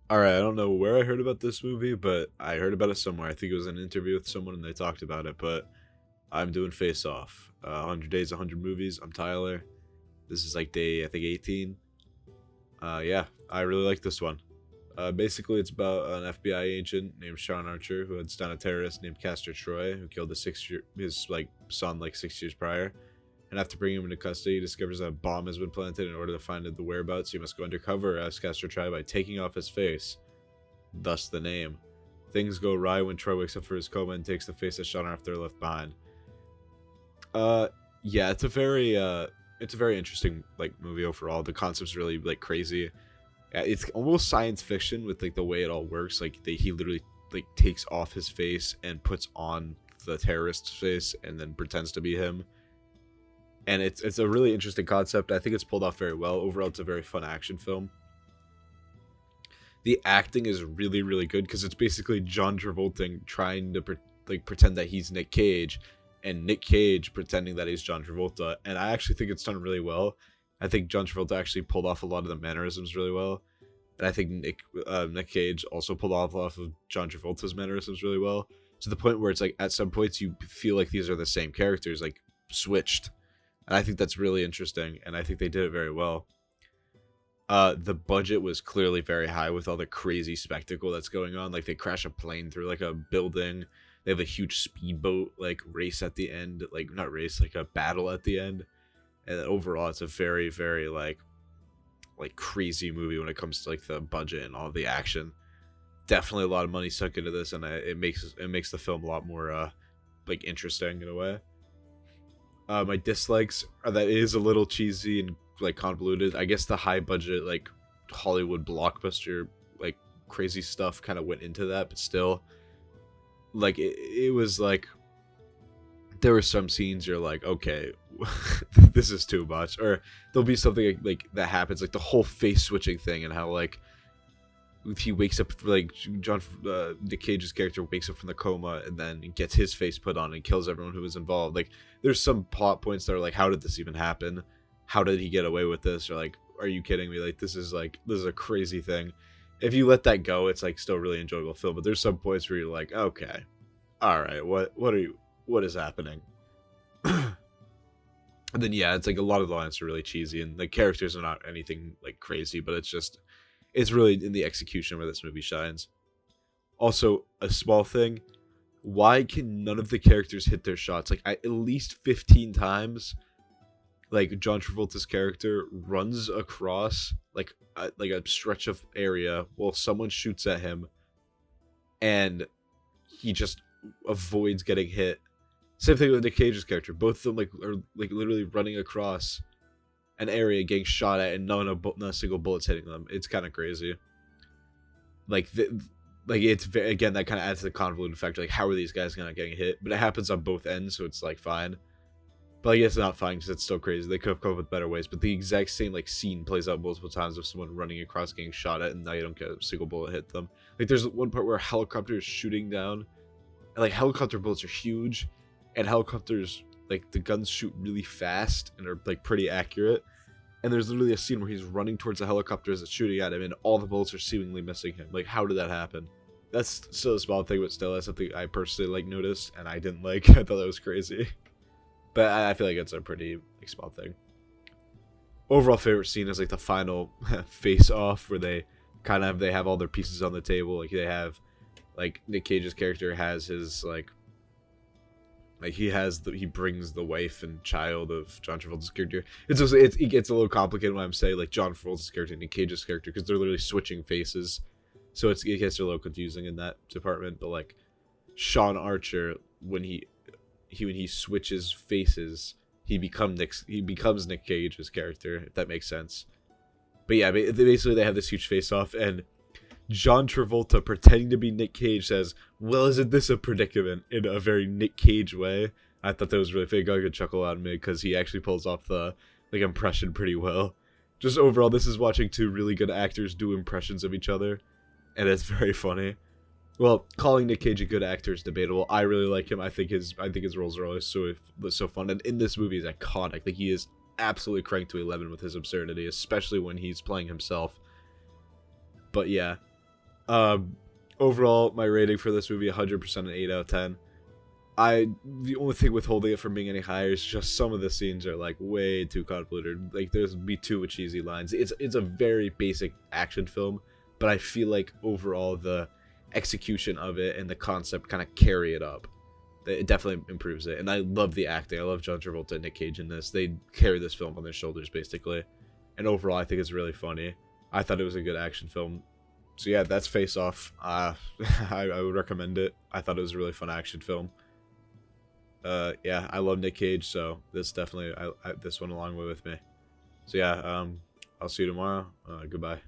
All right, I don't know where I heard about this movie, but I heard about it somewhere. I think it was an interview with someone and they talked about it. But I'm doing Face Off. 100 Days, 100 Movies. I'm Tyler. This is like day, I think, 18. Yeah, I really like this one. Basically, it's about an FBI agent named Sean Archer who had stunned a terrorist named Castor Troy who killed his like son like 6 years prior. And after bringing him into custody, he discovers that a bomb has been planted. In order to find the whereabouts, he must go undercover as Castor Troy by taking off his face, thus the name. Things go awry when Troy wakes up from his coma and takes the face of Sean after they're left behind. Uh, yeah, it's a very interesting like movie overall. The concept's really like crazy. It's almost science fiction with like the way it all works. Like he literally like takes off his face and puts on the terrorist's face and then pretends to be him. And it's a really interesting concept. I think it's pulled off very well. Overall, it's a very fun action film. The acting is really really good because it's basically John Travolta trying to pretend that he's Nick Cage, and Nick Cage pretending that he's John Travolta. And I actually think it's done really well. I think John Travolta actually pulled off a lot of the mannerisms really well, and I think Nick Cage also pulled off of John Travolta's mannerisms really well, to the point where it's like at some points you feel like these are the same characters, like switched. And I think that's really interesting, and I think they did it very well. The budget was clearly very high with all the crazy spectacle that's going on. Like they crash a plane through like a building. They have a huge speedboat like race at the end, like not race, like a battle at the end. And overall, it's a very, very like crazy movie when it comes to like the budget and all the action. Definitely a lot of money sunk into this, and it makes the film a lot more like interesting in a way. My dislikes are that it is a little cheesy and like convoluted. I guess the high budget like Hollywood blockbuster like crazy stuff kind of went into that, but still, like it was like there were some scenes you're like, okay, this is too much. Or there'll be something like that happens, like the whole face switching thing, and how like he wakes up, like Nick Cage's character wakes up from the coma and then gets his face put on and kills everyone who was involved. Like there's some plot points that are like, how did this even happen? How did he get away with this? Or like, are you kidding me? Like this is a crazy thing. If you let that go, it's like still a really enjoyable film. But there's some points where you're like, okay, all right, what is happening? And then yeah, it's like a lot of the lines are really cheesy and the characters are not anything like crazy, but it's really in the execution where this movie shines. Also, a small thing, why can none of the characters hit their shots? Like at least 15 times, like John Travolta's character runs across like a stretch of area while someone shoots at him, and he just avoids getting hit. Same thing with Nick Cage's character. Both of them like are like literally running across an area getting shot at, and not a single bullet's hitting them. It's kind of crazy. Like again, that kind of adds to the convoluted factor. Like how are these guys not getting hit? But it happens on both ends, so it's like fine. But I guess it's not fine because it's still crazy. They could have come up with better ways. But the exact same like scene plays out multiple times of someone running across getting shot at, and now you don't get a single bullet hit them. Like there's one part where a helicopter is shooting down, and like helicopter bullets are huge, and helicopters like the guns shoot really fast and are like pretty accurate. And there's literally a scene where he's running towards the helicopter as it's shooting at him, and all the bullets are seemingly missing him. Like, how did that happen? That's still a small thing, but still, that's something I personally like noticed, and I didn't like. I thought that was crazy, but I feel like it's a pretty like small thing. Overall, favorite scene is like the final face off where they have all their pieces on the table. Like they have, like Nick Cage's character has his he brings the wife and child of John Travolta's character. It gets a little complicated when I'm saying like John Travolta's character and Nick Cage's character, because they're literally switching faces, so it gets a little confusing in that department. But like Sean Archer, when he switches faces, he becomes Nick Cage's character, if that makes sense. But yeah, basically they have this huge face off, and John Travolta, pretending to be Nick Cage, says, "Well, isn't this a predicament?" in a very Nick Cage way. I thought that was really funny. Got a good chuckle out of me because he actually pulls off the like impression pretty well. Just overall, this is watching two really good actors do impressions of each other, and it's very funny. Well, calling Nick Cage a good actor is debatable. I really like him. I think his roles are always so fun, and in this movie, he's iconic. Like he is absolutely cranked to 11 with his absurdity, especially when he's playing himself. But yeah. Um, Overall, my rating for this movie 100% an 8 out of 10. The only thing withholding it from being any higher is just some of the scenes are like way too convoluted. Like there's be too much cheesy lines. It's a very basic action film, but I feel like overall the execution of it and the concept kind of carry it up. It definitely improves it, and I love the acting. I love John Travolta and Nick Cage in this. They carry this film on their shoulders basically, and overall I think it's really funny. I thought it was a good action film. So yeah, that's Face Off. I would recommend it. I thought it was a really fun action film. Yeah, I love Nick Cage, so this definitely this went a long way with me. So yeah, I'll see you tomorrow. Goodbye.